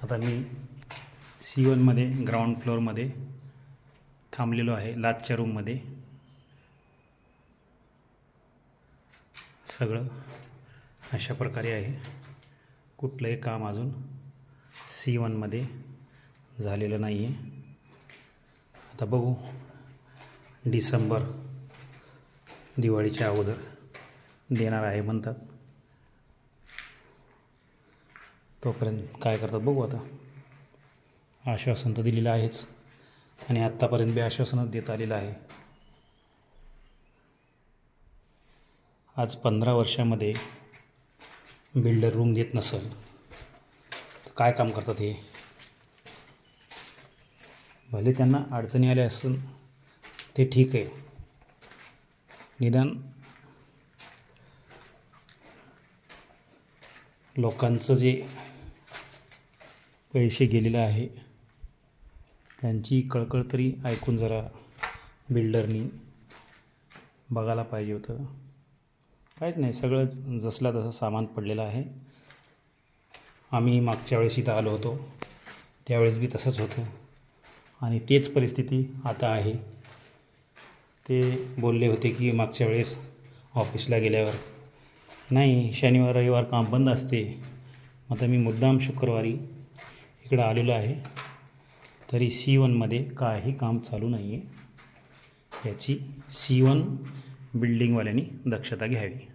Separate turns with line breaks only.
आता मी C1मध्ये ग्राउंड फ्लोअरमध्ये थांबलेलो आहे. लास्टच्या रूममध्ये सगळं अशा प्रकारे आहे. कुठलंही काम अजून C1मध्ये झालेलं नाही आहे. आता बघू डिसेंबर दिवाळीच्या अगोदर देणार आहे म्हणतात. तोपर्यंत काय करतात बघू. आता आश्वासन तर दिलेलं आहेच आणि आत्तापर्यंत बी आश्वासनच देत आलेलं आहे. आज 15 वर्षामध्ये बिल्डर रूम देत नसेल तर काय काम करतात हे. भले त्यांना अडचणी आल्या असून ते ठीक आहे, निदान लोकांचं जे पैसे गेलेलं आहे त्यांची कळकळ तरी ऐकून जरा बिल्डरनी बघायला पाहिजे होतं. काहीच नाही, सगळं जसला तसं सामान पडलेलं आहे. आम्ही मागच्या वेळेस इथं आलो होतो त्यावेळेस बी तसंच होतं आणि तेच परिस्थिती आता आहे. ते बोलले होते की मागच्या वेळेस ऑफिसला गेल्यावर नाही, शनिवार रविवार काम बंद असते. आता मी मुद्दाम शुक्रवारी इकडं आलेलो आहे तरी C1मध्ये काही काम चालू नाही आहे. याची C1 बिल्डिंगवाल्यांनी दक्षता घ्यावी.